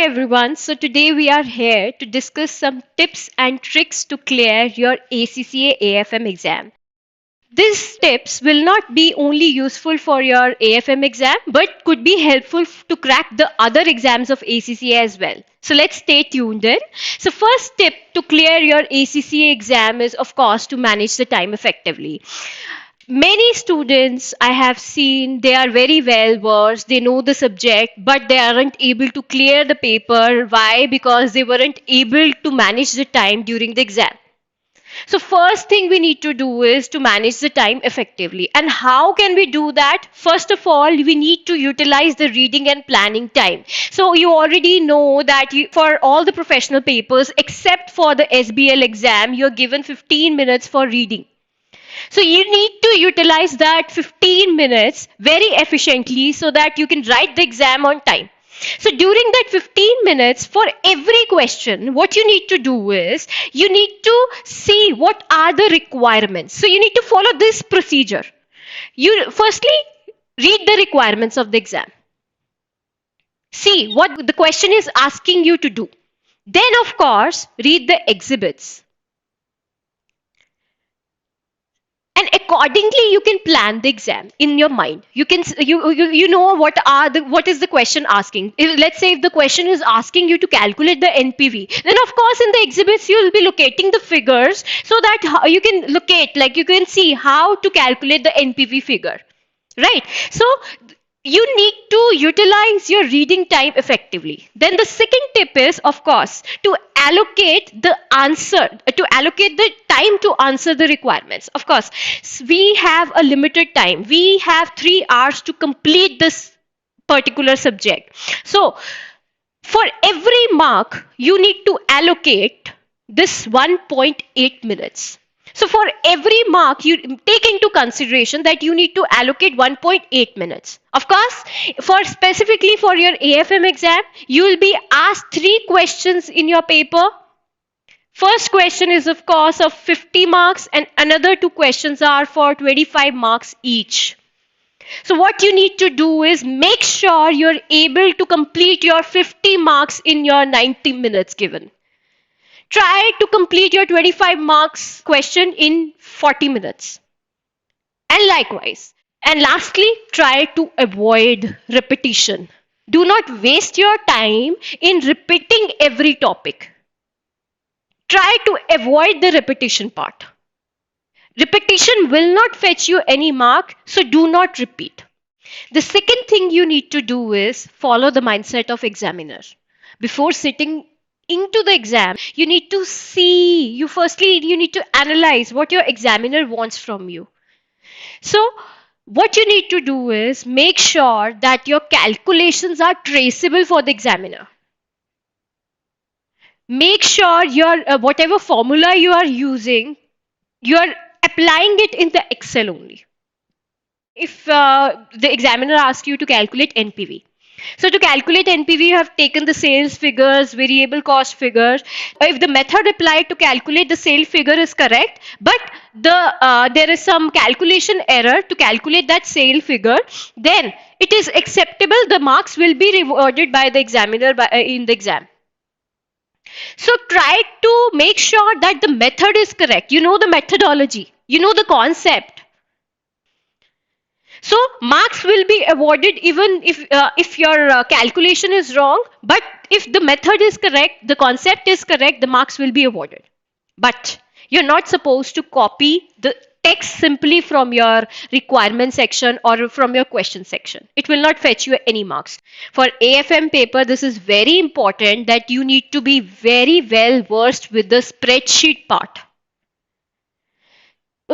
everyone. So today we are here to discuss some tips and tricks to clear your ACCA AFM exam. These tips will not be only useful for your AFM exam but could be helpful to crack the other exams of ACCA as well. So let's stay tuned in. So first tip to clear your ACCA exam is of course to manage the time effectively. Many students I have seen, they are very well versed, they know the subject, but they aren't able to clear the paper. Why? Because they weren't able to manage the time during the exam. So first thing we need to do is to manage the time effectively. And how can we do that? First of all, we need to utilize the reading and planning time. So you already know that for all the professional papers, except for the SBL exam, you're given 15 minutes for reading. So you need to utilize that 15 minutes very efficiently so that you can write the exam on time. So during that 15 minutes, for every question, what you need to do is you need to see what are the requirements. So you need to follow this procedure. You firstly read the requirements of the exam. See what the question is asking you to do. Then, of course, read the exhibits. And accordingly you can plan the exam in your mind. You know what is the question asking. Let's say if the question is asking you to calculate the NPV, then of course in the exhibits you will be locating the figures so that you can locate, like you can see how to calculate the NPV figure, right? So you need to utilize your reading time effectively. Then the second tip is, of course, to allocate the time to answer the requirements. Of course, we have a limited time. We have 3 hours to complete this particular subject. So for every mark, you need to allocate this 1.8 minutes. So for every mark, you take into consideration that you need to allocate 1.8 minutes. Of course, specifically for your AFM exam, you will be asked 3 questions in your paper. First question is of course of 50 marks and another 2 questions are for 25 marks each. So what you need to do is make sure you're able to complete your 50 marks in your 90 minutes given. Try to complete your 25 marks question in 40 minutes. And likewise. And lastly, try to avoid repetition. Do not waste your time in repeating every topic. Try to avoid the repetition part. Repetition will not fetch you any mark, so do not repeat. The second thing you need to do is follow the mindset of examiner. Before sitting into the exam, you need to see, you need to analyze what your examiner wants from you. So what you need to do is make sure that your calculations are traceable for the examiner. Make sure your whatever formula you are using, you are applying it in the Excel only. If the examiner asks you to calculate NPV, so to calculate NPV, you have taken the sales figures, variable cost figures. If the method applied to calculate the sale figure is correct, but there is some calculation error to calculate that sale figure, then it is acceptable. The marks will be rewarded by the examiner in the exam. So try to make sure that the method is correct. You know the methodology. You know the concept. So marks will be awarded even if your calculation is wrong, but if the method is correct, the concept is correct, the marks will be awarded. But you're not supposed to copy the text simply from your requirement section or from your question section. It will not fetch you any marks. For AFM paper, this is very important that you need to be very well versed with the spreadsheet part.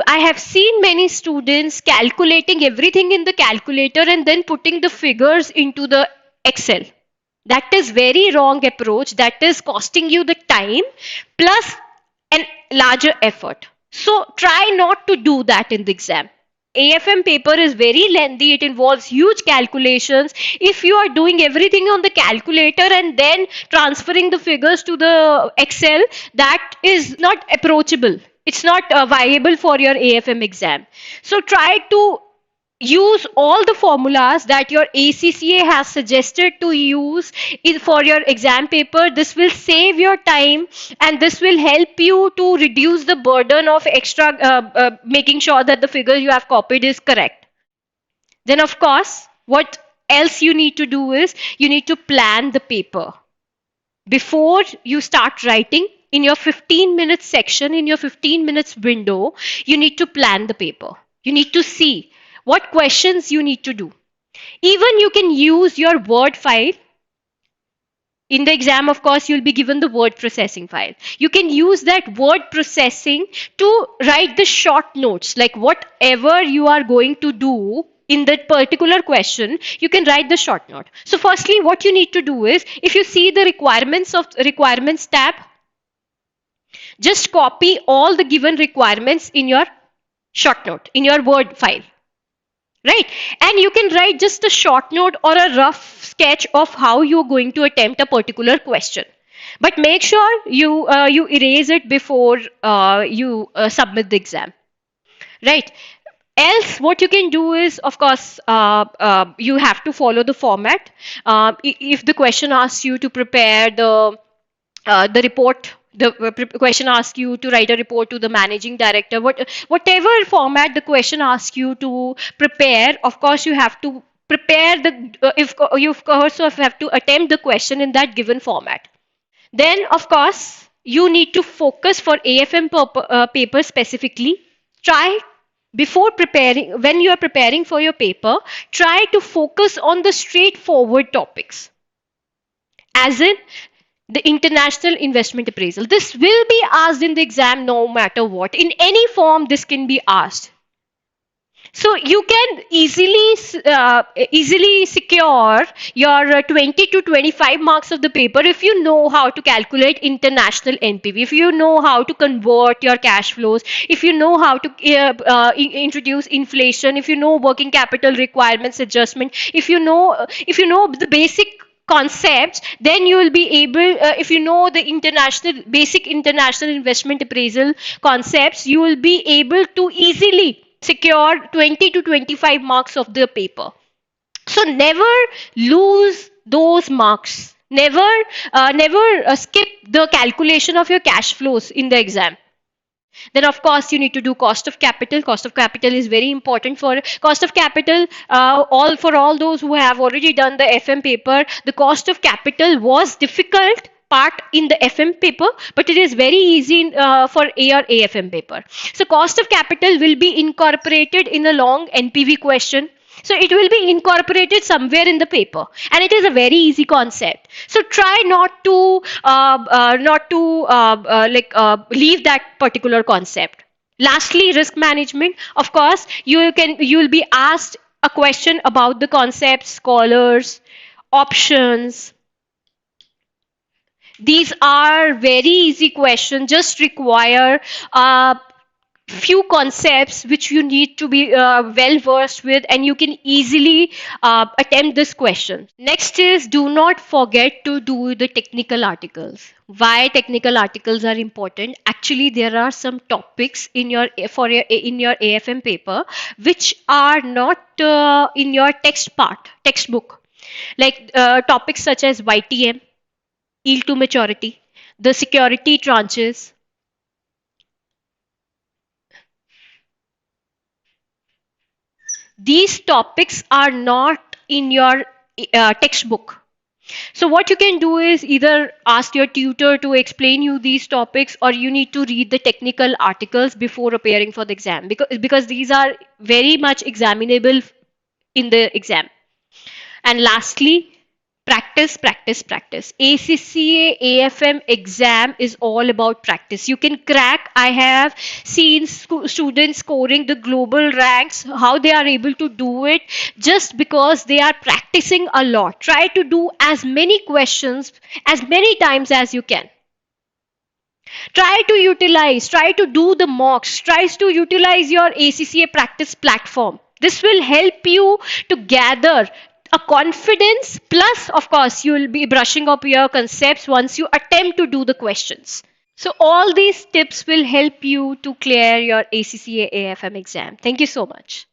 I have seen many students calculating everything in the calculator and then putting the figures into the Excel. That is very wrong approach. That is costing you the time plus a larger effort. So try not to do that in the exam. AFM paper is very lengthy. It involves huge calculations. If you are doing everything on the calculator and then transferring the figures to the Excel, that is not approachable. It's not viable for your AFM exam. So try to use all the formulas that your ACCA has suggested to use for your exam paper. This will save your time, and this will help you to reduce the burden of extra making sure that the figure you have copied is correct. Then, of course, what else you need to do is you need to plan the paper. Before you start writing, in your 15 minutes section, in your 15 minutes window, you need to plan the paper. You need to see what questions you need to do. Even you can use your Word file. In the exam, of course, you'll be given the word processing file. You can use that word processing to write the short notes, like whatever you are going to do in that particular question, you can write the short note. So firstly, what you need to do is, if you see the requirements tab, just copy all the given requirements in your short note, in your Word file. Right? And you can write just a short note or a rough sketch of how you're going to attempt a particular question. But make sure you erase it before you submit the exam. Right? Else, what you can do is, of course, you have to follow the format. If the question asks you to prepare the report, the question asks you to write a report to the managing director, whatever format the question asks you to prepare, of course you have to prepare the if you also have to attempt the question in that given format. Then, of course, you need to focus for AFM paper specifically. Try, before preparing, when you are preparing for your paper, try to focus on the straightforward topics, as in the international investment appraisal. This will be asked in the exam no matter what. In any form, this can be asked. So you can easily secure your 20 to 25 marks of the paper if you know how to calculate international NPV, if you know how to convert your cash flows, if you know how to introduce inflation, if you know working capital requirements adjustment, if you know the basic concepts, then you will be able, if you know the basic international investment appraisal concepts, you will be able to easily secure 20 to 25 marks of the paper. So never lose those marks. Never skip the calculation of your cash flows in the exam. Then, of course, you need to do cost of capital. Cost of capital is very important. For cost of capital, all those who have already done the FM paper, the cost of capital was difficult part in the FM paper, but it is very easy for A or AFM paper. So cost of capital will be incorporated in a long NPV question. So it will be incorporated somewhere in the paper, and it is a very easy concept. So try not to leave that particular concept. Lastly, risk management. Of course, you will be asked a question about the concepts, scholars, options. These are very easy questions, just require few concepts which you need to be well versed with, and you can easily attempt this question. Next is, do not forget to do the technical articles. Why technical articles are important? Actually, there are some topics in your AFM paper which are not in your textbook, like topics such as YTM, yield to maturity, the security tranches. These topics are not in your textbook. So what you can do is either ask your tutor to explain you these topics, or you need to read the technical articles before appearing for the exam, because these are very much examinable in the exam. And lastly, practice, practice, practice. ACCA AFM exam is all about practice. You can crack. I have seen students scoring the global ranks, how they are able to do it, just because they are practicing a lot. Try to do as many questions as many times as you can. Try to do the mocks, try to utilize your ACCA practice platform. This will help you to gather a confidence, plus, of course, you will be brushing up your concepts once you attempt to do the questions. So, all these tips will help you to clear your ACCA AFM exam. Thank you so much.